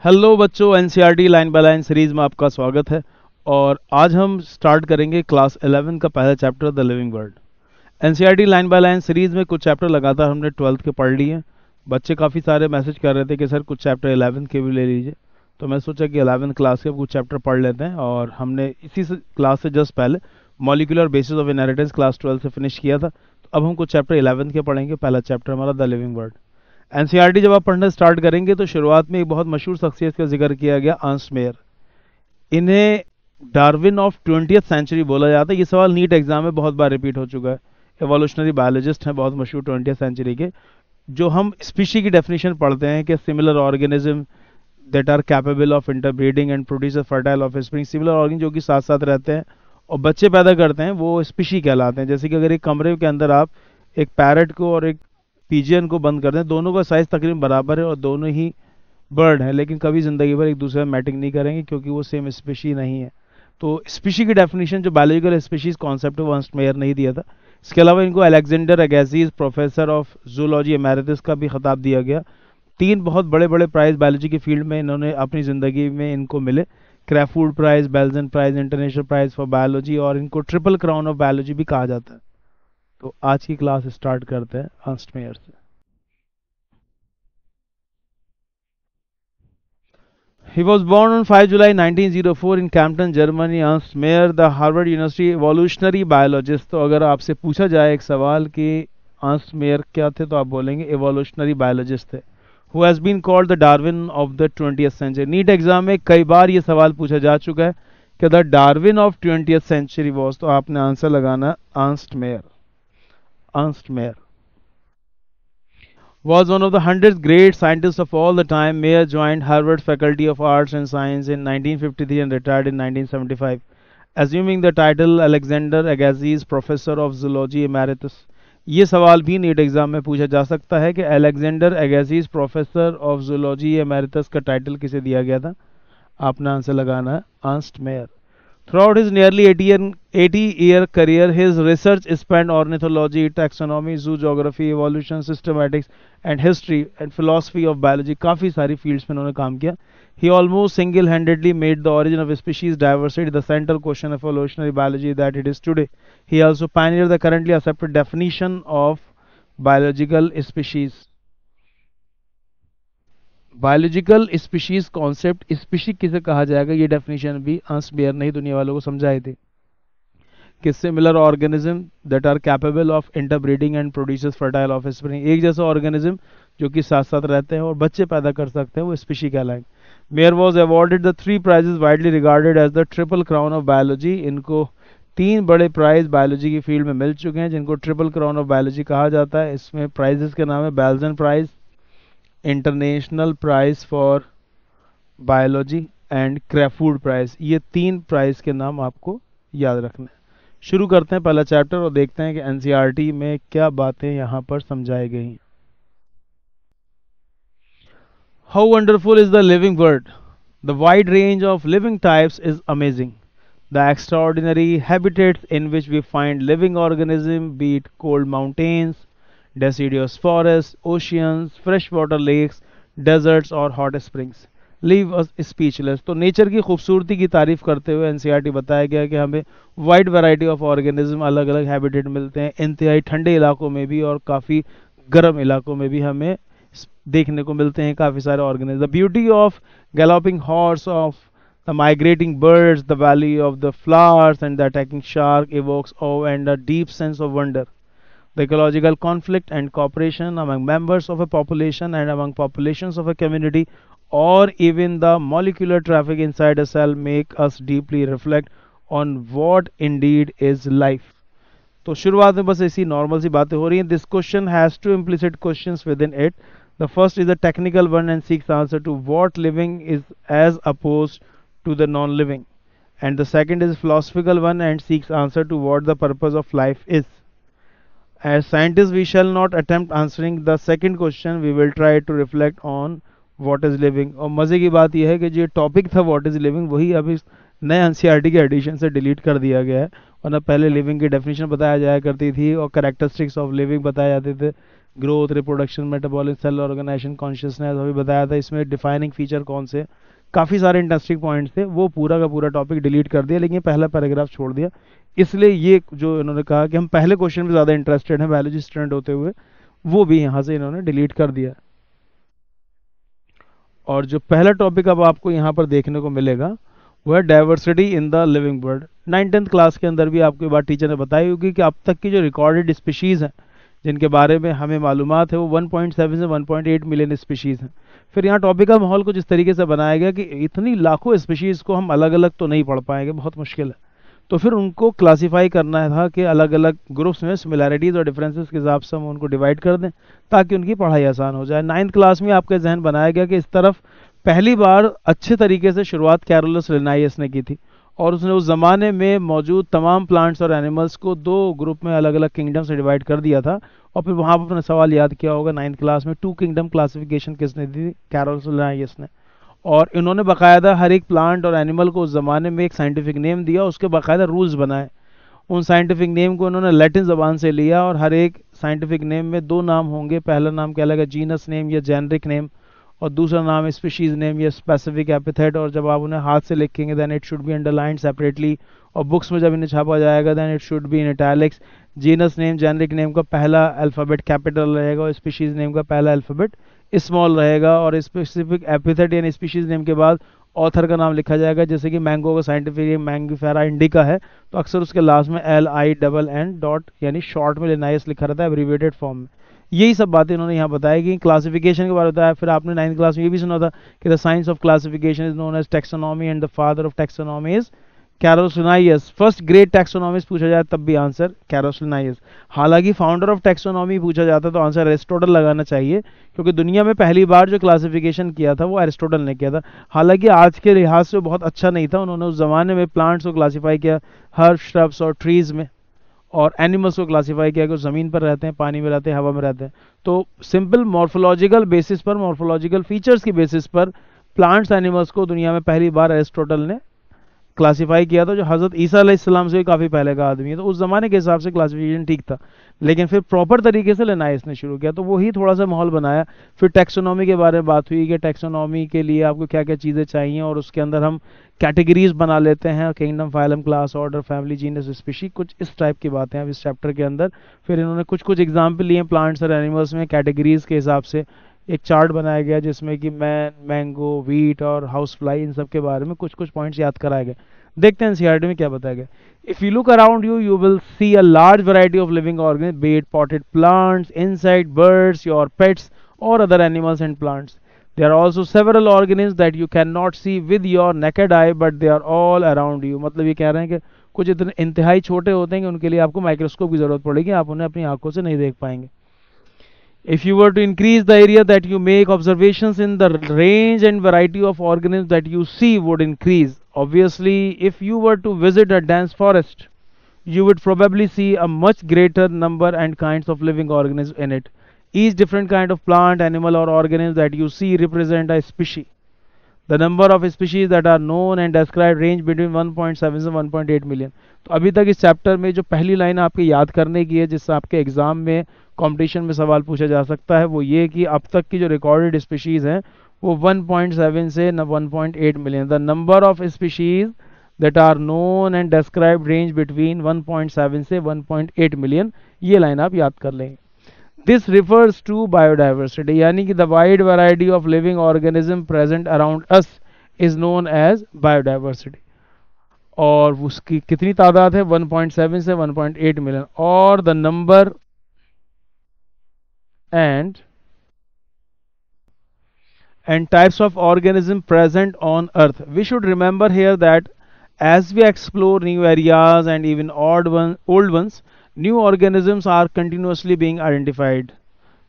Hello बच्चों, NCERT line by line series में आपका स्वागत है। और आज हम स्टार्ट करेंगे क्लास 11 का पहला chapter the living word. NCERT line by line series में कुछ चैप्टर लगातार हमने 12th के पढ़ लिए हैं। बच्चे काफ़ी सारे मैसेज कर रहे थे कि सर कुछ चैप्टर 11 के भी ले लीजिए, तो मैं सोचा कि 11 क्लास के कुछ चैप्टर पढ़ लेते हैं। और हमने इसी क्लास से जस्ट पहले molecular basis of inheritance class 12 से फिनिश किया था। तो अब हम कुछ चैप्टर 11 के पढ़ेंगे। पहला चैप्टर हमारा द लिविंग वर्ड। एनसीईआरटी जब आप पढ़ना स्टार्ट करेंगे तो शुरुआत में एक बहुत मशहूर शख्सियत का जिक्र किया गया, अर्नस्ट मेयर। इन्हें डार्विन ऑफ 20th सेंचुरी बोला जाता है। ये सवाल नीट एग्जाम में बहुत बार रिपीट हो चुका है। एवोल्यूशनरी बायोलॉजिस्ट हैं बहुत मशहूर 20th सेंचुरी के। जो हम स्पीशी की डेफिनेशन पढ़ते हैं कि similar organism that are capable of interbreeding and produce fertile offspring. Similar organism जो कि साथ साथ रहते हैं और बच्चे पैदा करते हैं, वो स्पीशी कहलाते हैं। जैसे कि अगर एक कमरे के अंदर आप एक पैरट को और एक पीजियन को बंद कर दें, दोनों का साइज तकरीबन बराबर है और दोनों ही बर्ड हैं, लेकिन कभी जिंदगी भर एक दूसरे में मैटिंग नहीं करेंगे क्योंकि वो सेम स्पीशी नहीं है। तो स्पीशी की डेफिनेशन जो बायोलॉजिकल स्पीशीज कॉन्सेप्ट है वो अर्नस्ट मेयर नहीं दिया था। इसके अलावा इनको Alexander Agassiz professor of zoology emeritus का भी खिताब दिया गया। 3 बहुत बड़े बड़े प्राइज बायोलॉजी की फील्ड में इन्होंने अपनी ज़िंदगी में इनको मिले। Crafoord prize, Balzan prize, international prize for biology, और इनको ट्रिपल क्राउन ऑफ बायोलॉजी भी कहा जाता है। तो आज की क्लास स्टार्ट करते हैं अर्नस्ट मेयर से। He was born on 5 July 1904 in Campton, Germany. Ernst Mayr, the Harvard University evolutionary biologist। तो अगर आपसे पूछा जाए एक सवाल कि अर्नस्ट मेयर क्या थे, तो आप बोलेंगे evolutionary biologist थे। Who has been called the Darwin of the 20th century। NEET exam में कई बार ये सवाल पूछा जा चुका है कि the Darwin of 20th century was, तो आपने आंसर लगाना Ernst Mayr. Ernst Mayr was one of the 100 great scientists of all the time. Mayer joined Harvard Faculty of Arts and Science in 1953 and retired in 1975, assuming the title Alexander Agassiz Professor of Zoology Emeritus। ये सवाल भी NEET exam में पूछा जा सकता है कि Alexander Agassiz professor of zoology emeritus का टाइटल किसे दिया गया था। आपने आंसर लगाना है Ernst Mayr. Throughout his nearly 80-year career, his research spanned ornithology, taxonomy, zoo geography, evolution, systematics, and history and philosophy of biology। काफ़ी सारी fields में उन्होंने काम किया। He almost single-handedly made the origin of species diversity the central question of evolutionary biology that it is today। He also pioneered the currently accepted definition of biological species। Biological species concept, species किसे कहा जाएगा, ये definition भी Ernst Mayr ने ही दुनिया वालों को समझाई थी। कि similar organism that are capable of interbreeding and produces fertile offspring. एक जैसा ऑर्गेनिज्म जो कि साथ साथ रहते हैं और बच्चे पैदा कर सकते हैं, वो स्पीशी कहलाएंगे। Mayr was awarded the 3 prizes widely regarded as the triple crown of biology. इनको 3 बड़े प्राइज बायोलॉजी की फील्ड में मिल चुके हैं जिनको ट्रिपल क्राउन ऑफ बायोलॉजी कहा जाता है। इसमें प्राइजेस के नाम है Balzan prize, international prize for biology and Crafoord prize. ये 3 प्राइज के नाम आपको याद रखने हैं। शुरू करते हैं पहला चैप्टर और देखते हैं कि एनसीईआरटी में क्या बातें यहां पर समझाई गई हैं। How wonderful is the living world. The wide range of living types is amazing. The extraordinary habitats in which we find living organism, be it cold mountains, deciduous forests, oceans, freshwater lakes, deserts और hot springs leave us speechless। तो nature की खूबसूरती की तारीफ करते हुए NCERT बताया गया कि हमें वाइड वैरायटी ऑफ ऑर्गेनिज्म, अलग अलग हैबिटेट मिलते हैं। इंतहाई ठंडे इलाकों में भी और काफ़ी गर्म इलाकों में भी हमें देखने को मिलते हैं काफ़ी सारे organism. The beauty of galloping horse, of the migrating birds, the valley of the flowers and the attacking shark evokes awe and a deep sense of wonder। The ecological conflict and cooperation among members of a population and among populations of a community, or even the molecular traffic inside a cell, make us deeply reflect on what indeed is life। तो शुरुआत में बस ऐसी normal सी बातें हो रही हैं। This question has 2 implicit questions within it। The first is a technical one and seeks answer to what living is as opposed to the non-living, and the second is philosophical one and seeks answer to what the purpose of life is। As scientists, we shall not attempt answering the second question, we will try to reflect on what is living। और मज़े की बात यह है कि जो topic था what is living, वही अभी नए एनसीईआरटी के एडिशन से डिलीट कर दिया गया है। वरना पहले लिविंग की डेफिनेशन बताया जाया करती थी और कैरेक्टरिस्टिक्स ऑफ लिविंग बताए जाते थे। Growth, reproduction, metabolism, cell organisation, consciousness अभी बताया था। इसमें डिफाइनिंग फीचर कौन से, काफ़ी सारे इंटरेस्टिंग पॉइंट्स थे, वो पूरा का पूरा टॉपिक डिलीट कर दिया, लेकिन पहला पैराग्राफ छोड़ दिया। इसलिए ये जो इन्होंने कहा कि हम पहले क्वेश्चन में ज़्यादा इंटरेस्टेड हैं बायोलॉजी स्टूडेंट होते हुए, वो भी यहाँ से इन्होंने डिलीट कर दिया। और जो पहला टॉपिक अब आपको यहाँ पर देखने को मिलेगा वो है diversity in the living world. 9th class के अंदर भी आपको ये बात टीचर ने बताई होगी कि अब तक की जो रिकॉर्डेड स्पीशीज़ हैं जिनके बारे में हमें मालूमात है वो 1.7 से 1.8 मिलियन स्पीशीज़ हैं। फिर यहाँ टॉपिक का माहौल कुछ इस तरीके से बनाया गया कि इतनी लाखों स्पीशीज़ को हम अलग अलग तो नहीं पढ़ पाएंगे, बहुत मुश्किल है। तो फिर उनको क्लासीफाई करना था कि अलग अलग ग्रुप्स में सिमिलैरिटीज़ और डिफरेंसेस के हिसाब से हम उनको डिवाइड कर दें ताकि उनकी पढ़ाई आसान हो जाए। 9th क्लास में आपका जहन बनाया गया कि इस तरफ पहली बार अच्छे तरीके से शुरुआत कैरोलस लिनाइयस ने की थी, और उसने उस ज़माने में मौजूद तमाम प्लांट्स और एनिमल्स को दो ग्रुप में अलग अलग किंगडम से डिवाइड कर दिया था। और फिर वहाँ पर अपने सवाल याद किया होगा 9th क्लास में, 2 किंगडम क्लासिफिकेशन किसने दी थी? कैरोलस लिनाइयस ने। और इन्होंने बाकायदा हर एक प्लांट और एनिमल को उस ज़माने में एक साइंटिफिक नेम दिया, उसके बाकायदा रूल्स बनाए। उन साइंटिफिक नेम को उन्होंने लैटिन ज़बान से लिया, और हर एक साइंटिफिक नेम में दो नाम होंगे। पहला नाम कहलाएगा जीनस नेम या जेनरिक नेम, और दूसरा नाम स्पीशीज नेम या स्पेसिफिक एपिथेट। और जब आप उन्हें हाथ से लिखेंगे then it should be underlined separately, और बुक्स में जब इन्हें छापा जाएगा then it should be in italics. Genus name generic name का पहला अल्फ़ाबेट कैपिटल रहेगा और स्पीशीज नेम का पहला अल्फ़ाबेट स्मॉल रहेगा। और स्पेसिफिक एपिथेट यानी स्पीशीज नेम के बाद ऑथर का नाम लिखा जाएगा। जैसे कि मैंगो का साइंटिफिक नेम मैंगीफेरा इंडिका है, तो अक्सर उसके लास्ट में LINN डॉट यानी शॉर्ट में लिनाइस लिखा रहता है एब्रीवेटेड फॉर्म में। यही सब बातें इन्होंने यहाँ बताया कि क्लासिफिकेशन के बारे में बताया। फिर आपने 9th क्लास में ये भी सुना था कि the science of classification is known as taxonomy and the father of taxonomy is Carolus Linnaeus. First great taxonomist पूछा जाए तब भी आंसर कैरोलस लिनाइयस। हालांकि फाउंडर ऑफ टैक्सोनॉमी पूछा जाता तो आंसर एरिस्टोटल लगाना चाहिए, क्योंकि दुनिया में पहली बार जो क्लासिफिकेशन किया था वो एरिस्टोटल ने किया था। हालांकि आज के लिहाज से बहुत अच्छा नहीं था, उन्होंने उस जमाने में प्लांट्स को क्लासीफाई किया हर्ब, श्रब्स और ट्रीज में, और एनिमल्स को क्लासीफाई किया कि ज़मीन पर रहते हैं, पानी में रहते हैं, हवा में रहते हैं। तो सिंपल मॉर्फोलॉजिकल बेसिस पर, मॉर्फोलॉजिकल फीचर्स की बेसिस पर प्लांट्स एनिमल्स को दुनिया में पहली बार एरिस्टोटल ने क्लासीफाई किया था, जो हज़रत ईसा अलैहिस्सलाम से भी काफ़ी पहले का आदमी है। तो उस ज़माने के हिसाब से क्लासिफिकेशन ठीक था, लेकिन फिर प्रॉपर तरीके से लिनाइस ने शुरू किया तो वही थोड़ा सा माहौल बनाया। फिर टैक्सोनॉमी के बारे में बात हुई कि टैक्सोनॉमी के लिए आपको क्या क्या चीज़ें चाहिए, और उसके अंदर हम कैटेगरीज बना लेते हैं, kingdom, phylum, class, order, family, genus, species, कुछ इस टाइप की बातें हैं इस चैप्टर के अंदर। फिर इन्होंने कुछ कुछ एग्जाम्पल लिए प्लांट्स और एनिमल्स में कैटेगरीज के हिसाब से। एक चार्ट बनाया गया जिसमें कि मैन, मैंगो, वीट और हाउस फ्लाई, इन सब के बारे में कुछ कुछ पॉइंट्स याद कराए गए। देखते हैं एनसीईआरटी में क्या बताया गया। If you look around you, you will see a large variety of living organism, be it potted plants, insect, birds, your pets, or other animals and plants. There are also several organisms that you cannot see with your naked eye, but they are all around you. मतलब ये कह रहे हैं कि कुछ इतने इंतहाई छोटे होते हैं कि उनके लिए आपको माइक्रोस्कोप की जरूरत पड़ेगी, आप उन्हें अपनी आंखों से नहीं देख पाएंगे। If you were to increase the area that you make observations in, the range and variety of organisms that you see would increase. Obviously, if you were to visit a dense forest, you would probably see a much greater number and kinds of living organisms in it. Each different kind of plant, animal or organism that you see represent a species. The number of species that are known and described range between 1.7 से 1.8 million. तो अभी तक इस chapter में जो पहली line आपके याद करने की है, जिससे आपके एग्जाम में कंपटीशन में सवाल पूछा जा सकता है, वो ये कि अब तक की जो रिकॉर्डेड स्पीशीज हैं वो 1.7 से 1.8 million. The number of species that are known and described range between 1.7 से 1.8 मिलियन। ये लाइन आप याद कर लेंगे। This refers to biodiversity, यानी कि the wide variety of living organism present around us is known as biodiversity. और उसकी कितनी तादाद है? 1.7 से 1.8 मिलियन। और the number and types of organism present on earth. We should remember here that as we explore new areas and even old ones, new organisms are continuously being identified.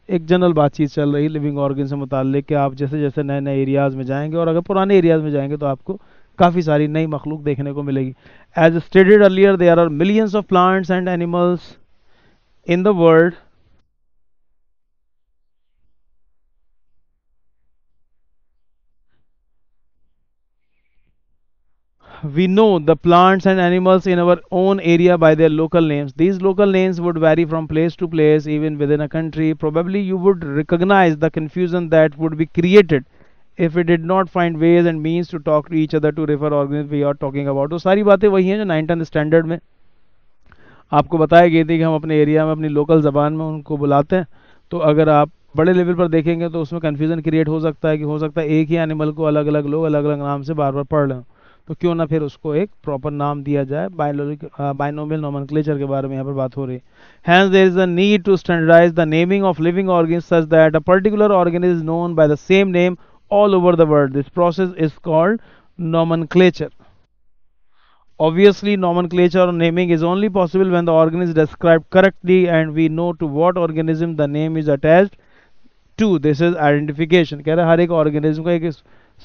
एक general बातचीत चल रही living organ से मुताल्लिक कि आप जैसे जैसे नए नए एरियाज़ में जाएंगे, और अगर पुराने एरियाज़ में जाएंगे तो आपको काफ़ी सारी नई मखलूक देखने को मिलेगी। As stated earlier, there are millions of plants and animals in the world. we know the plants and animals in our own area by their local names. These local names would vary from place to place, even within a country. Probably you would recognize the confusion that would be created if we did not find ways and means to talk to each other to refer organisms we are talking about. तो सारी बातें वही हैं जो 9th standard में आपको बताया गई थी कि हम अपने एरिया में अपनी लोकल ज़बान में उनको बुलाते हैं. तो अगर आप बड़े लेवल पर देखेंगे तो उसमें कन्फ्यूज़न क्रिएट हो सकता है कि हो सकता है एक ही एनिमल को अलग अलग लोग अलग अलग नाम से बार बार पढ़ लें. तो क्यों ना फिर उसको एक प्रॉपर नाम दिया जाए. बाइनोमियल नोमेनक्लेचर के बारे में यहाँ पर बात हो रही है. Hence there is a need to standardize the naming of living organisms such that a particular organism is known by the same name all over the world. This process is called nomenclature. Obviously, nomenclature or naming is only possible when the organism is described correctly and we know to what organism the name is attached to. This is identification. कह रहा है हर एक organism का एक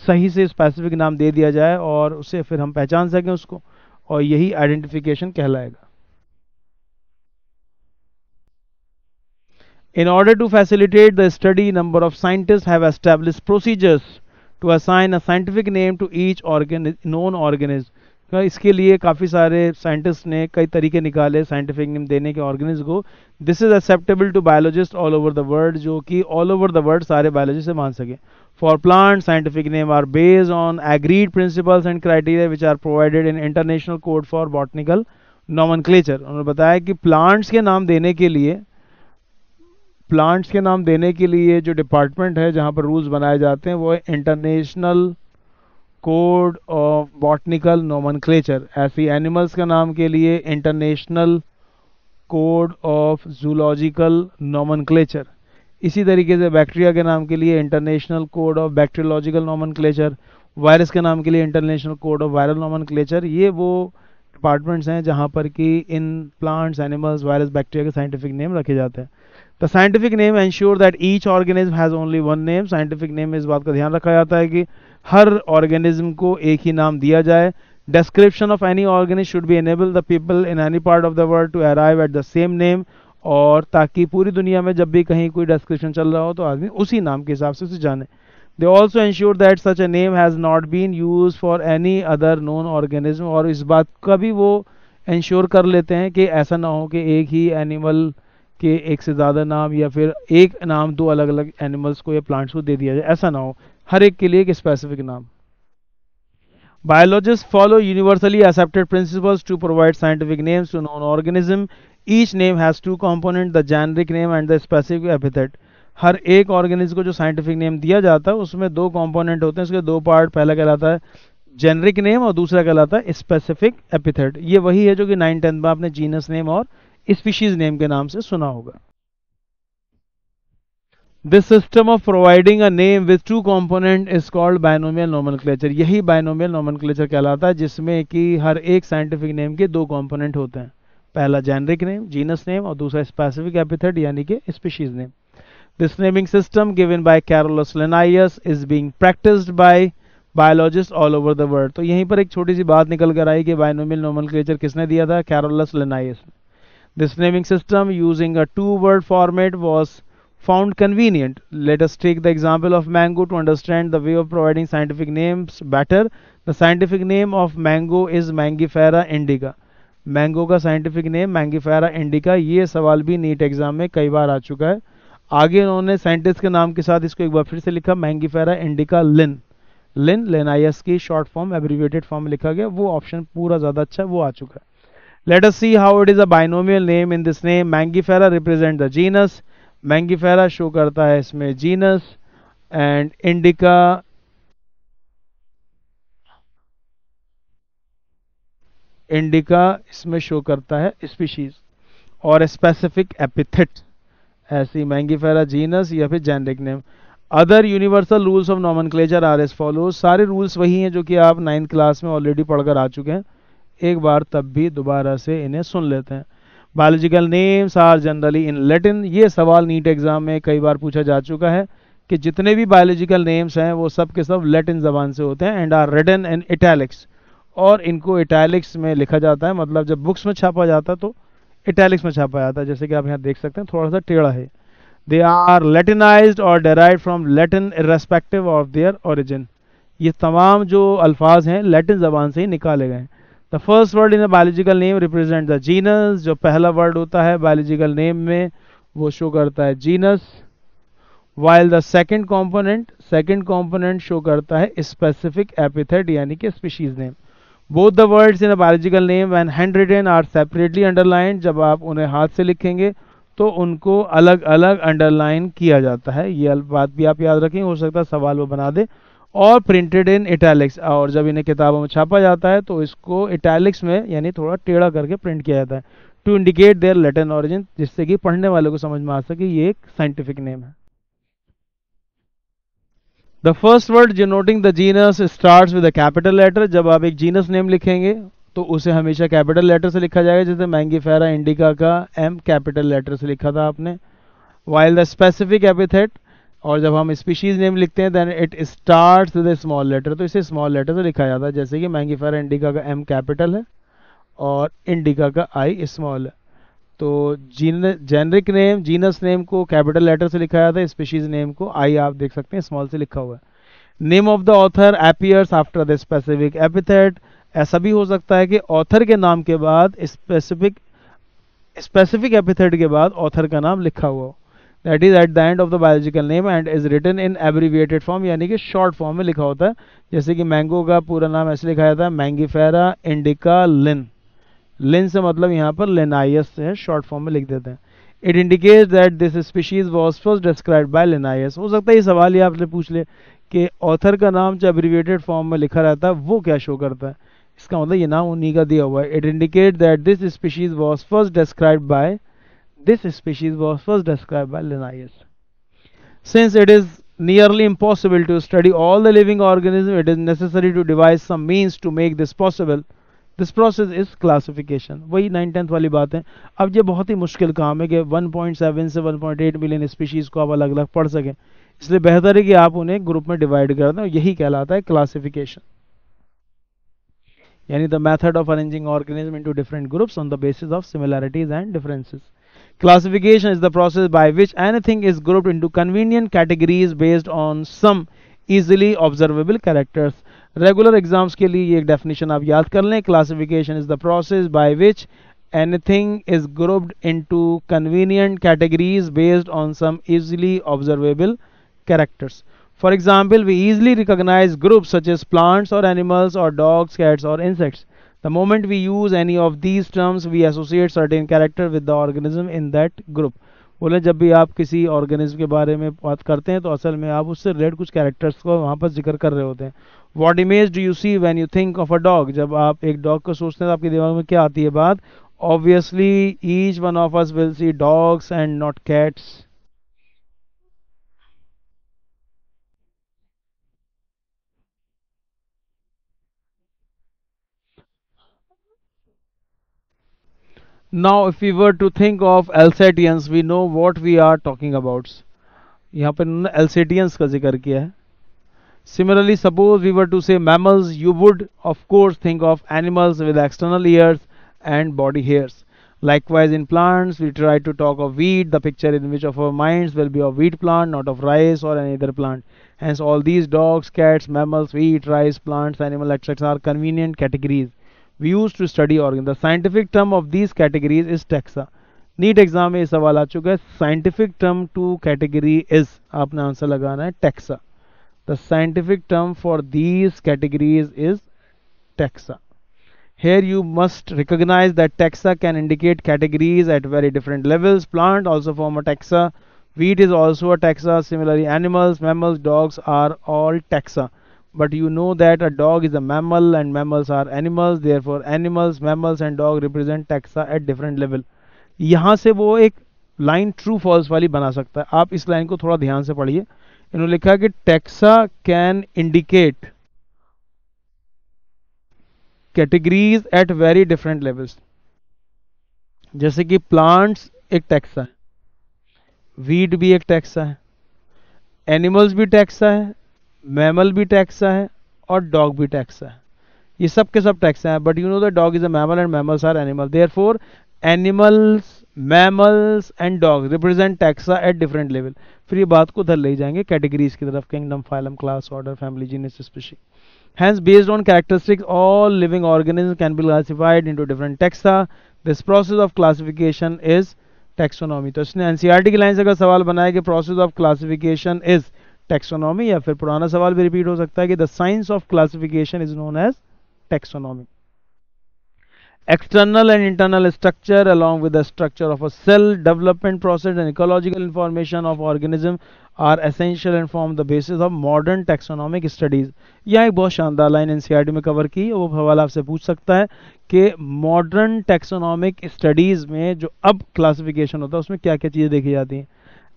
सही से specific नाम दे दिया जाए और उससे फिर हम पहचान सकें उसको, और यही आइडेंटिफिकेशन कहलाएगा. In order to facilitate the study, number of scientists have established procedures to assign a scientific name to each known organism. इसके लिए काफ़ी सारे साइंटिस्ट ने कई तरीके निकाले साइंटिफिक नेम देने के ऑर्गेनिज्म को. This is acceptable to biologist all over the world, जो कि ऑल ओवर द वर्ल्ड सारे बायोलॉजिस्ट से मान सके. For plant, scientific name are based on agreed principles and criteria which are provided in international code for botanical nomenclature. उन्होंने बताया कि plants के नाम देने के लिए जो डिपार्टमेंट है जहाँ पर रूल्स बनाए जाते हैं वो है international code of botanical nomenclature. ऐसी एनिमल्स का नाम के लिए international code of zoological nomenclature. इसी तरीके से बैक्टीरिया के नाम के लिए international code of bacteriological nomenclature. Virus के नाम के लिए international code of viral nomenclature. ये वो डिपार्टमेंट्स हैं जहाँ पर कि in plants, animals, virus, bacteria के साइंटिफिक नेम रखे जाते हैं. The scientific name ensure that each organism has only one name. Scientific name में इस बात का ध्यान रखा जाता है कि हर ऑर्गेनिज्म को एक ही नाम दिया जाए. Description of any organism should be enable the people in any part of the world to arrive at the same name, और ताकि पूरी दुनिया में जब भी कहीं कोई डिस्क्रिप्शन चल रहा हो तो आदमी उसी नाम के हिसाब से उसे जाने. They also ensure that such a name has not been use for any other known organism. और इस बात का भी वो एंश्योर कर लेते हैं कि ऐसा ना हो कि एक ही एनिमल के एक से ज़्यादा नाम या फिर एक नाम दो अलग अलग एनिमल्स को या प्लांट्स को दे दिया जाए. ऐसा ना हो, हर एक के लिए एक स्पेसिफिक नाम. Biologists follow universally accepted principles to provide scientific names to known organism. Each name has two components, the generic name and the specific epithet. हर एक ऑर्गेनिज्म को जो साइंटिफिक नेम दिया जाता है उसमें दो कंपोनेंट होते हैं, उसके दो पार्ट. पहला कहलाता है जेनरिक नेम और दूसरा कहलाता है स्पेसिफिक एपिथेट. ये वही है जो कि 9th-10th में आपने जीनस नेम और स्पीशीज नेम के नाम से सुना होगा. This system of providing a name with two component is called binomial nomenclature. यही binomial nomenclature कहलाता है जिसमें कि हर एक साइंटिफिक नेम के दो कंपोनेंट होते हैं. पहला जेनरिक नेम, जीनस नेम, और दूसरा स्पेसिफिक एपिथेट यानी कि species name. This naming system given by Carolus Linnaeus is being practiced by biologists all over the world. तो यहीं पर एक छोटी सी बात निकल कर आई कि binomial nomenclature किसने दिया था? Carolus Linnaeus. This naming system using a two-word format was found convenient. Let us take the example of mango to understand the way of providing scientific names better. The scientific name of mango is Mangifera indica. Mango का scientific name Mangifera indica. ये सवाल भी NEET exam में कई बार आ चुका है. आगे उन्होंने साइंटिस्ट के नाम के साथ इसको एक बार फिर से लिखा, Mangifera indica Lin. Linnaeus की शॉर्ट फॉर्म, एब्रीविएटेड फॉर्म लिखा गया. वो ऑप्शन पूरा ज़्यादा अच्छा है, वो आ चुका है. Let us see how it is a binomial name. In this name, Mangifera represent the genus. Mangifera show करता है इसमें जीनस, एंड इंडिका इसमें शो करता है स्पीशीज, और स्पेसिफिक एपिथेट ऐसी मैंगीफेरा जीनस या फिर generic name. Other universal rules of nomenclature are as follows. सारे रूल्स वही हैं जो कि आप 9th क्लास में ऑलरेडी पढ़कर आ चुके हैं. एक बार तब भी दोबारा से इन्हें सुन लेते हैं. Biological names are generally in Latin. ये सवाल नीट एग्जाम में कई बार पूछा जा चुका है कि जितने भी बायोलॉजिकल नेम्स हैं वो सब के सब लैटिन ज़बान से होते हैं. And are written in italics, और इनको इटैलिक्स में लिखा जाता है. मतलब जब बुक्स में छापा जाता है तो इटैलिक्स में छापा जाता है, जैसे कि आप यहाँ देख सकते हैं थोड़ा सा टेढ़ा है. दे आर लैटिनाइज्ड और derived from Latin irrespective of their origin. ये तमाम जो अल्फाज हैं लैटिन ज़बान से ही निकाले गए हैं। The first word in a biological name represent the genus. जो पहला वर्ड होता है बायोलॉजिकल नेम में वो शो करता है genus, while the second component show करता है स्पेसिफिक एपिथेट यानी कि species name. Both the words in a biological name when hand written are separately underline. जब आप उन्हें हाथ से लिखेंगे तो उनको अलग अलग अंडरलाइन किया जाता है। ये बात भी आप याद रखें, हो सकता है सवाल वो बना दे। और प्रिंटेड इन इटैलिक्स, और जब इन्हें किताबों में छापा जाता है तो इसको इटैलिक्स में यानी थोड़ा टेढ़ा करके प्रिंट किया जाता है to indicate their Latin origin, जिससे कि पढ़ने वालों को समझ में आ सके ये एक साइंटिफिक नेम है। The first word denoting the genus starts with a capital letter. जब आप एक जीनस नेम लिखेंगे तो उसे हमेशा कैपिटल लेटर से लिखा जाएगा, जैसे मैंगीफेरा इंडिका का एम कैपिटल लेटर से लिखा था आपने। वाइल द स्पेसिफिक एपिथेट, और जब हम स्पीशीज नेम लिखते हैं then it starts with a small letter, तो इसे स्मॉल लेटर से लिखा जाता है, जैसे कि मैंगीफेरा इंडिका का एम कैपिटल है और इंडिका का आई स्मॉल है। तो जेनरिक नेम जीनस नेम को कैपिटल लेटर से लिखा जाता है, स्पीशीज नेम को आई आप देख सकते हैं स्मॉल से लिखा हुआ है। Name of the author appears after the specific epithet. ऐसा भी हो सकता है कि ऑथर के नाम के बाद स्पेसिफिक एपिथेट के बाद ऑथर का नाम लिखा हुआ हो। That is at the end of the biological name and is written in abbreviated form, यानी कि शॉर्ट फॉर्म में लिखा होता है। जैसे कि मैंगो का पूरा नाम ऐसे लिखा जाता है मैंगीफेरा इंडिका लिन। लिन से मतलब यहाँ पर लिनाइयस से है, शॉर्ट फॉर्म में लिख देते हैं। It indicates that this species was first described by Linnaeus. हो सकता है ये सवाल ही आपसे पूछ ले कि ऑथर का नाम जो एब्रीविएटेड फॉर्म में लिखा रहता है वो क्या शो करता है। इसका मतलब ये नाम उन्हीं का दिया हुआ है। It indicate that this species was first described bye Linnaeus. Since it is nearly impossible to study all the living organisms, it is necessary to devise some means to make this possible. This process is classification. वही 9-10th वाली बात है। अब ये बहुत ही मुश्किल काम है कि 1.7 से 1.8 मिलियन स्पीशीज को आप अलग अलग पढ़ सकें, इसलिए बेहतर है कि आप उन्हें ग्रुप में डिवाइड कर दें, यही कहलाता है क्लासिफिकेशन, यानी the method of arranging organism into different groups on the basis of similarities and differences. Classification is the process by which anything is grouped into convenient categories based on some easily observable characters. Regular exams के लिए ये एक definition आप याद कर लें. Classification is the process by which anything is grouped into convenient categories based on some easily observable characters. For example, we easily recognize groups such as plants or animals or dogs, cats or insects. The moment we use any of these terms, we associate certain character with the organism in that group. बोले जब भी आप किसी organism के बारे में बात करते हैं तो असल में आप उससे रिलेटेड कुछ कैरेक्टर्स को वहाँ पर जिक्र कर रहे होते हैं. What image do you see when you think of a dog? जब आप एक डॉग को सोचते हैं तो आपके दिमाग में क्या आती है बात? Obviously, each one of us will see dogs and not cats. Now, if we were to think of Alsatians, we know what we are talking about. यहाँ पर इन्होंने Alsatians का जिक्र किया है. Similarly, suppose we were to say mammals, you would of course think of animals with external ears and body hairs. Likewise, in plants, we try to talk of wheat. The picture in which of our minds will be of wheat plant, not of rice or any other plant. Hence, all these dogs, cats, mammals, wheat, rice, plants, animal, etc. are convenient categories we use to study organ. The scientific term of these categories is taxa. NEET exam में ये सवाल आ चुका है. Scientific term to category is, आपने answer लगाना है taxa. The scientific term for these categories is taxa. Here you must recognize that taxa can indicate categories at very different levels. Plant also form a taxa. Wheat is also a taxa. Similarly, animals, mammals, dogs are all taxa. But you know that a dog is a mammal and mammals are animals. Therefore, animals, mammals and dog represent taxa at different level. यहाँ से वो एक line true false वाली बना सकता है. आप इस लाइन को थोड़ा ध्यान से पढ़िए. इन्होंने लिखा कि taxa can indicate categories at very different levels. जैसे कि प्लांट्स एक टैक्सा है, वीट भी एक टैक्सा है, एनिमल्स भी टैक्सा है, मैमल भी टैक्सा है और डॉग भी टैक्सा है. ये सब के सब टैक्सा है. But you know the dog is a mammal and mammals are animal. Therefore animals, mammals and dogs represent taxa at different level. फिर ये बात को उधर ले जाएंगे कैटेगरीज की तरफ, kingdom, phylum, class, order, family, genus, species. Hence, based on characteristics, all living organisms can be classified into different taxa. This process of classification is taxonomy. तो इसने एनसीईआरटी की लाइन से अगर सवाल बनाया कि process of classification is taxonomy, या फिर पुराना सवाल भी रिपीट हो सकता है कि the science of classification is known as taxonomy. External and internal structure along with the structure of a cell, development process and ecological information of organism are essential and form the basis of modern taxonomic studies। यह एक बहुत शानदार line NCERT में cover की, वो सवाल आपसे पूछ सकता है कि मॉडर्न टैक्सोनॉमिक स्टडीज में जो अब क्लासिफिकेशन होता है उसमें क्या क्या चीज़ें देखी जाती हैं।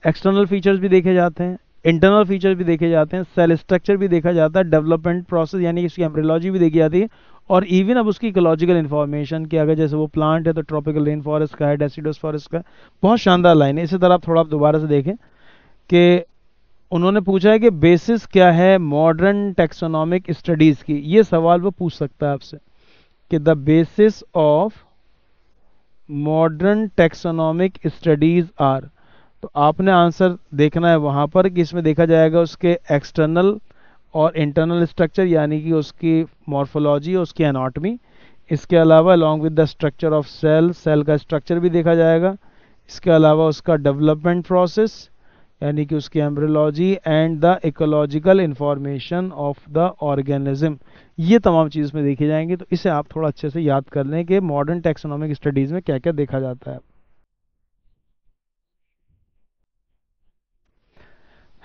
एक्सटर्नल फीचर्स भी देखे जाते हैं, इंटरनल फीचर्स भी देखे जाते हैं, सेल स्ट्रक्चर भी देखा जाता है, डेवलपमेंट प्रोसेस यानी इसकी एम्ब्रियोलॉजी भी देखी जाती है, और इवन अब उसकी इकोलॉजिकल इन्फॉर्मेशन कि अगर जैसे वो प्लांट है तो ट्रॉपिकल रेन फॉरेस्ट का है, डेसिडस फॉरेस्ट का है। बहुत शानदार लाइन है। इसी तरह आप थोड़ा दोबारा से देखें कि उन्होंने पूछा है कि बेसिस क्या है मॉडर्न टैक्सोनॉमिक स्टडीज की। ये सवाल वो पूछ सकता है आपसे कि the basis of modern taxonomic studies are, तो आपने आंसर देखना है वहां पर कि इसमें देखा जाएगा उसके एक्सटर्नल और इंटरनल स्ट्रक्चर यानी कि उसकी मॉर्फोलॉजी, उसकी एनाटॉमी। इसके अलावा along with the structure of cell, cell का स्ट्रक्चर भी देखा जाएगा। इसके अलावा उसका डेवलपमेंट प्रोसेस यानी कि उसकी embryology and the ecological information of the organism, ये तमाम चीज़ में देखी जाएंगी। तो इसे आप थोड़ा अच्छे से याद कर लें कि मॉडर्न टैक्सोनॉमिक स्टडीज़ में क्या क्या देखा जाता है।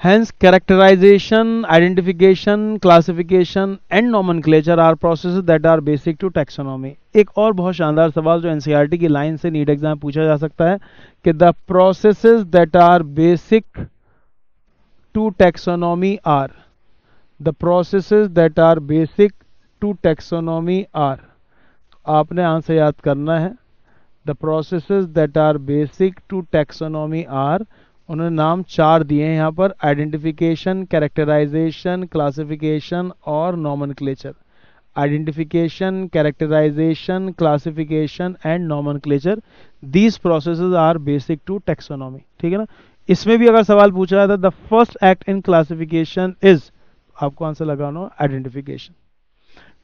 Hence, characterization, identification, classification and nomenclature are processes that are basic to taxonomy। एक और बहुत शानदार सवाल जो एनसीईआरटी की लाइन से नीट एग्जाम पूछा जा सकता है कि the processes that are basic to taxonomy are, the processes that are basic to taxonomy are, आपने आंसर याद करना है। the processes that are basic to taxonomy are, उन्होंने नाम 4 दिए हैं यहाँ पर, आइडेंटिफिकेशन, कैरेक्टराइजेशन, क्लासिफिकेशन और nomenclature. Identification, characterization, classification and nomenclature, these processes are basic to taxonomy. ठीक है ना। इसमें भी अगर सवाल पूछा जाता है the first act in classification is, आपको आंसर लगाना identification.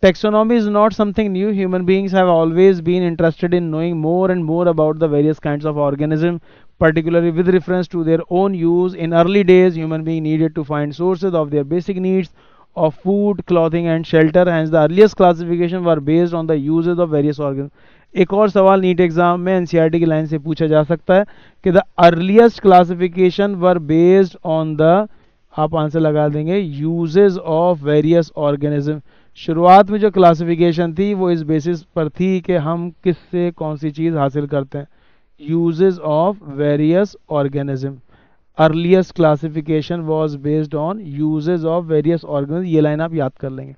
Taxonomy is not something new. Human beings have always been interested in knowing more and more about the various kinds of organisms, particularly with reference to their own use. In early days, human beings needed to find sources of their basic needs of food, clothing and shelter. Hence, the earliest classification were based on the uses of various organisms. एक और सवाल NEET exam में NCERT की line से पूछा जा सकता है कि the earliest classification were based on the, आप आंसर लगा देंगे, यूजेस ऑफ वेरियस ऑर्गेनिज्म। शुरुआत में जो क्लासिफिकेशन थी वो इस बेसिस पर थी कि हम किससे कौन सी चीज़ हासिल करते हैं, uses of various organism. Earliest classification was based on uses of various organism. ये लाइन आप याद कर लेंगे।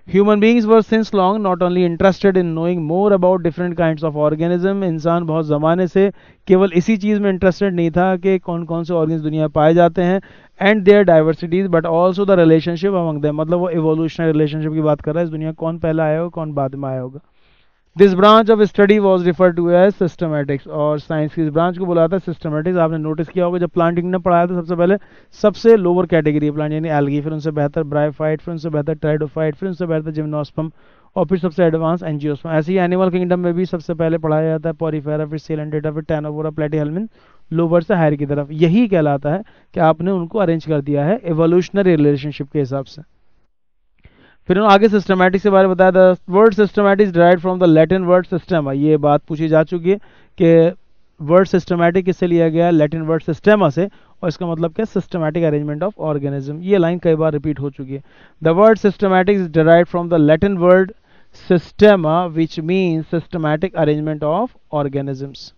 Human beings were since long not only interested in knowing more about different kinds of organism. इंसान बहुत ज़माने से केवल इसी चीज़ में इंटरेस्टेड नहीं था कि कौन कौन से ऑर्गेनिज्म दुनिया में पाए जाते हैं and their diversities, but also the relationship among them. मतलब वो इवोल्यूशनरी रिलेशनशिप की बात कर रहा है, इस दुनिया कौन पहला आया होगा कौन बाद में आया होगा। This branch of study was refer to as systematics, और साइंस की इस ब्रांच को बोला था सिस्टमैटिक्स। आपने नोटिस किया होगा जब प्लांट किंगडम पढ़ाया था सबसे पहले सबसे लोअर कैटेगरी प्लांट यानी एल्गी, फिर उनसे बेहतर ब्रायोफाइट, फिर उनसे बेहतर ट्राइडोफाइट, फिर उनसे बेहतर जिम्नोस्पर्म और फिर सबसे एडवांस एंजियोस्पर्म। ऐसे ही एनिमल किंगडम में भी सबसे पहले पढ़ाया जाता है पॉरीफेरा, फिर सेलेंटेटा, फिर टैनोफोरा, प्लेटीहेल्मिन, लोअर से हायर की तरफ। यही कहलाता है कि आपने उनको अरेंज कर दिया है एवोल्यूशनरी रिलेशनशिप के हिसाब से। फिर आगे सिस्टमैटिक के बारे में बताया, the word systematic derived from the Latin word system. ये बात पूछी जा चुकी है कि वर्ड सिस्टमैटिक किससे लिया गया है, लैटिन वर्ड सिस्टेमा से, और इसका मतलब क्या, सिस्टमैटिक अरेंजमेंट ऑफ ऑर्गेनिज्म। ये लाइन कई बार रिपीट हो चुकी है। The word systematic is derived from the Latin word systema which means systematic arrangement of organisms.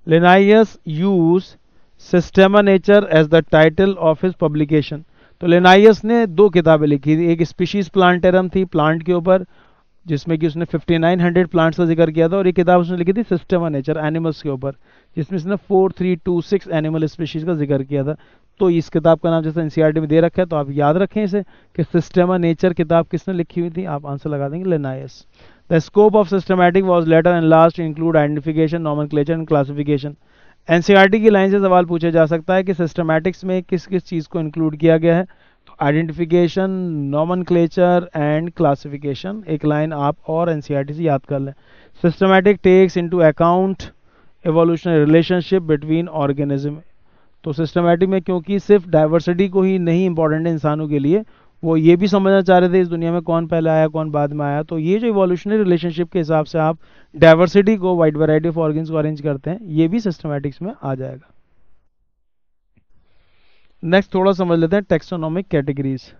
Linnaeus use systema nature as the title of his publication. तो Linnaeus ने 2 किताबें लिखी थी, एक स्पीशीज प्लांटेरम थी प्लांट के ऊपर जिसमें कि उसने 5900 प्लांट्स का जिक्र किया था, और ये किताब उसने लिखी थी सिस्टेमा नेचर एनिमल्स के ऊपर जिसमें इसने 4326 एनिमल स्पीशीज का जिक्र किया था। तो इस किताब का नाम जैसे एनसीईआरटी में दे रखा है, तो आप याद रखें इसे कि सिस्टमा नेचर किताब किसने लिखी हुई थी, आप आंसर लगा देंगे लिनायस। The scope of systematic was later and last include identification, nomenclature and classification. NCERT की लाइन से सवाल पूछा जा सकता है कि सिस्टमैटिक्स में किस किस चीज़ को इंक्लूड किया गया है, तो आइडेंटिफिकेशन, नॉमेनक्लेचर एंड क्लासिफिकेशन। एक लाइन आप और एनसीईआरटी से याद कर लें। Systematic takes into account evolutionary relationship between organism. तो सिस्टमैटिक में क्योंकि सिर्फ डाइवर्सिटी को ही नहीं इंपॉर्टेंट है इंसानों के लिए, वो ये भी समझना चाह रहे थे इस दुनिया में कौन पहले आया कौन बाद में आया। तो ये जो इवोल्यूशनरी रिलेशनशिप के हिसाब से आप डाइवर्सिटी को, वाइड वैरायटी ऑफ ऑर्गन्स को अरेंज करते हैं, ये भी सिस्टमैटिक्स में आ जाएगा। नेक्स्ट थोड़ा समझ लेते हैं टेक्सोनोमिक कैटेगरीज।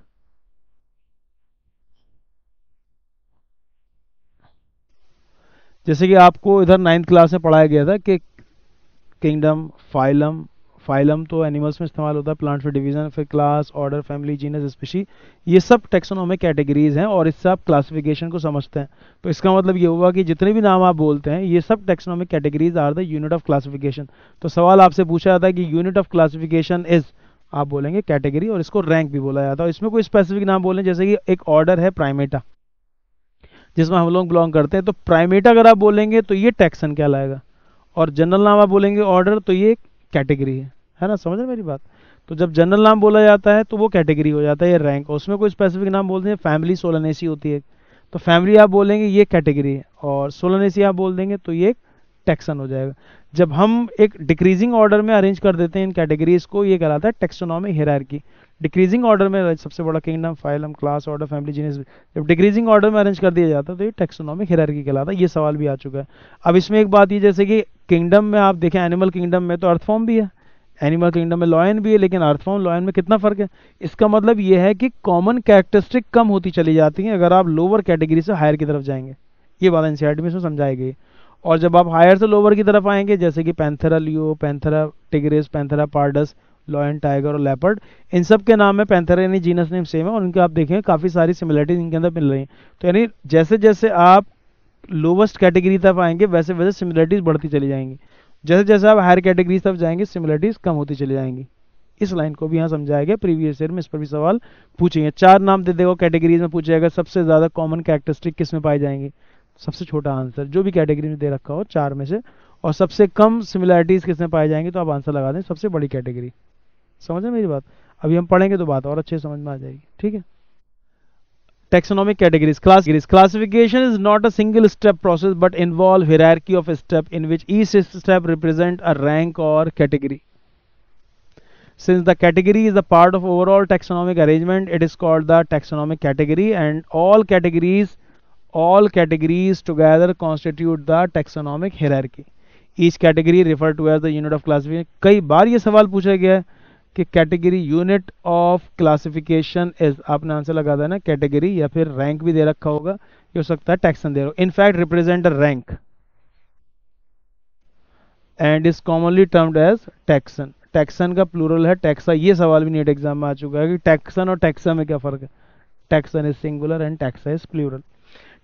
जैसे कि आपको इधर 9th क्लास में पढ़ाया गया था कि किंगडम, फाइलम, फाइलम तो एनिमल्स में इस्तेमाल होता है, प्लांट फिर डिवीजन, फिर class, order, family, genus, species, ये सब टेक्सोनोमिक कैटेगरीज हैं और इससे आप क्लासिफिकेशन को समझते हैं। तो इसका मतलब ये हुआ कि जितने भी नाम आप बोलते हैं ये सब taxonomic categories are the unit of classification. तो सवाल आपसे पूछा जाता है कि यूनिट ऑफ क्लासिफिकेशन इज, आप बोलेंगे कैटेगरी, और इसको रैंक भी बोला जाता है। इसमें कोई स्पेसिफिक नाम बोलें, जैसे कि एक ऑर्डर है प्राइमेटा जिसमें हम लोग बिलोंग करते हैं, तो प्राइमेटा अगर आप बोलेंगे तो ये टैक्सन कहलाएगा, और जनरल नाम आप बोलेंगे ऑर्डर तो ये कैटेगरी है ना, समझ रहे मेरी बात। तो जब जनरल नाम बोला जाता है तो वो कैटेगरी हो जाता है, ये रैंक। उसमें कोई स्पेसिफिक नाम बोलते हैं, फैमिली सोलनेसी होती है, तो फैमिली आप बोलेंगे ये कैटेगरी है, और सोलनेसी आप बोल देंगे तो ये टैक्सन हो जाएगा। जब हम एक डिक्रीजिंग ऑर्डर में अरेंज कर देते हैं इन कैटेगरीज को, ये कहलाता है टेक्सोनोमिक हायरार्की। डिक्रीजिंग ऑर्डर में सबसे बड़ा kingdom, phylum, class, order, family, genus, जब डिक्रीजिंग ऑर्डर में अरेंज कर दिया जाता है तो ये टेक्सोनोमिक हायरार्की कहलाता है। ये सवाल भी आ चुका है। अब इसमें एक बात ये, जैसे कि किंगडम में आप देखें, एनिमल किंगडम में तो अर्थ फॉर्म भी है, एनिमल किंगडम में लॉयन भी है, लेकिन अर्थ फॉर्म लॉयन में कितना फर्क है। इसका मतलब ये है कि कॉमन कैरेक्टरिस्टिक कम होती चली जाती हैं अगर आप लोअर कैटेगरी से हायर की तरफ जाएंगे। ये बात एनसीईआरटी में इसमें समझाई गई। और जब आप हायर से लोअर की तरफ आएंगे, जैसे कि Panthera leo, Panthera tigris, Panthera pardus, lion, tiger और लेपर्ड, इन सब के नाम में पैंथेरा यानी जीनस नेम सेम है, और इनके आप देखें काफ़ी सारी सिमिलरिटीज इनके अंदर मिल रही हैं। तो यानी जैसे जैसे आप लोवेस्ट कैटेगरी तरफ आएंगे वैसे वैसे सिमिलरिटीज बढ़ती चली जाएंगी, जैसे जैसे आप हायर कैटेगरी तरफ जाएंगे सिमिलरिटीज कम होती चली जाएंगी। इस लाइन को भी यहाँ समझाया गया, प्रीवियस ईयर में इस पर भी सवाल पूछेंगे। 4 नाम दे देगा कैटेगरीज में, पूछेगा सबसे ज़्यादा कॉमन कैरेक्टरिस्टिक किस में पाई जाएंगी, सबसे छोटा आंसर जो भी कैटेगरी में दे रखा हो 4 में से, और सबसे कम सिमिलरिटीज किस में पाई जाएंगी, तो आप आंसर लगा दें सबसे बड़ी कैटेगरी। समझ रहे मेरी बात। अभी हम पढ़ेंगे तो बात और अच्छे समझ में आ जाएगी, ठीक है। Taxonomic categories. Classification is not a single step process but involve hierarchy of step in which each step represent a rank or category. Since the category is a part of overall taxonomic arrangement, it is called the taxonomic category, and all categories together constitute the taxonomic hierarchy. Each category referred to as the unit of classification. कई बार ये सवाल पूछा गया है कि category unit of classification is, आपने answer लगा देना ना कैटेगरी, या फिर रैंक भी दे रखा होगा, ये हो सकता है टैक्सन दे रहा हो। In fact represent a rank and is commonly termed as taxon. Taxon का प्लूरल है टैक्सा। ये सवाल भी नीट एग्जाम में आ चुका है कि टैक्सन और टैक्सा में क्या फर्क है। Taxon is singular and taxa is plural.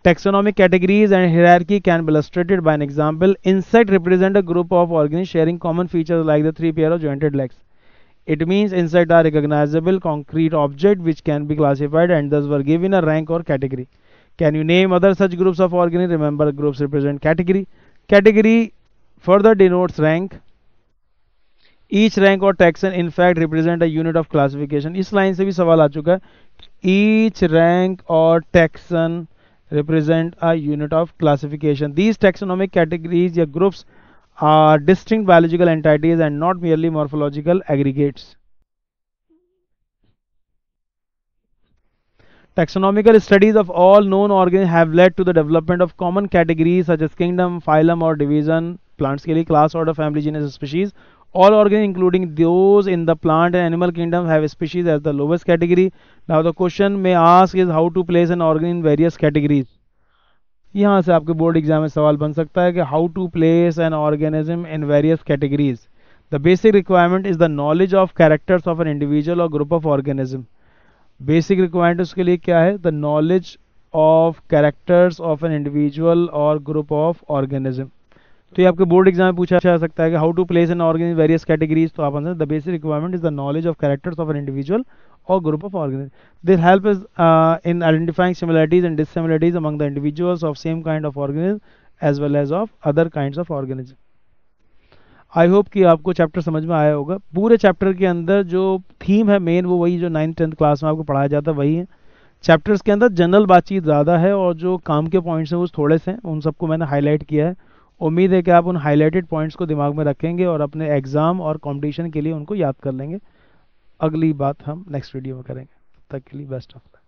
Taxonomic categories and hierarchy can be illustrated by an example. Insect represent a group of organisms sharing common features like the 3 pair of jointed legs. It means insects are recognizable concrete objects which can be classified and thus were given a rank or category. Can you name other such groups of organisms? Remember, groups represent category. Category further denotes rank. Each rank or taxon in fact represent a unit of classification. इस line से भी सवाल आ चुका है। Each rank or taxon represent a unit of classification. These taxonomic categories or groups are distinct biological entities and not merely morphological aggregates. Taxonomical studies of all known organisms have led to the development of common categories such as kingdom, phylum or division. Plants के लिए class, order, family, genus, species. All organisms including those in the plant and animal kingdom have species as the lowest category. Now the question may ask is how to place an organism in various categories. यहाँ से आपके board exam में सवाल बन सकता है कि how to place an organism in various categories. The basic requirement is the knowledge of characters of an individual और group of organism. Basic requirement उसके लिए क्या है, the knowledge of characters of an individual और group of organism. तो ये आपके board exam में पूछा जा सकता है कि how to place an organ in various categories, तो आप answer the basic requirement is the knowledge of characters of an individual or group of organisms. This help is in identifying similarities and dissimilarities among the individuals of same kind of organism as well as of other kinds of organism. I hope कि आपको chapter समझ में आया होगा। पूरे chapter के अंदर जो थीम है मेन वो वही जो 9th-10th क्लास में आपको पढ़ाया जाता है वही है। चैप्टर्स के अंदर जनरल बातचीत ज़्यादा है और जो काम के पॉइंट्स हैं वो थोड़े से हैं, उन सबको मैंने हाईलाइट किया है। उम्मीद है कि आप उन हाईलाइटेड पॉइंट्स को दिमाग में रखेंगे और अपने एग्जाम और कॉम्पिटिशन के लिए उनको याद कर लेंगे। अगली बात हम नेक्स्ट वीडियो में करेंगे। तब तक के लिए बेस्ट ऑफ लक।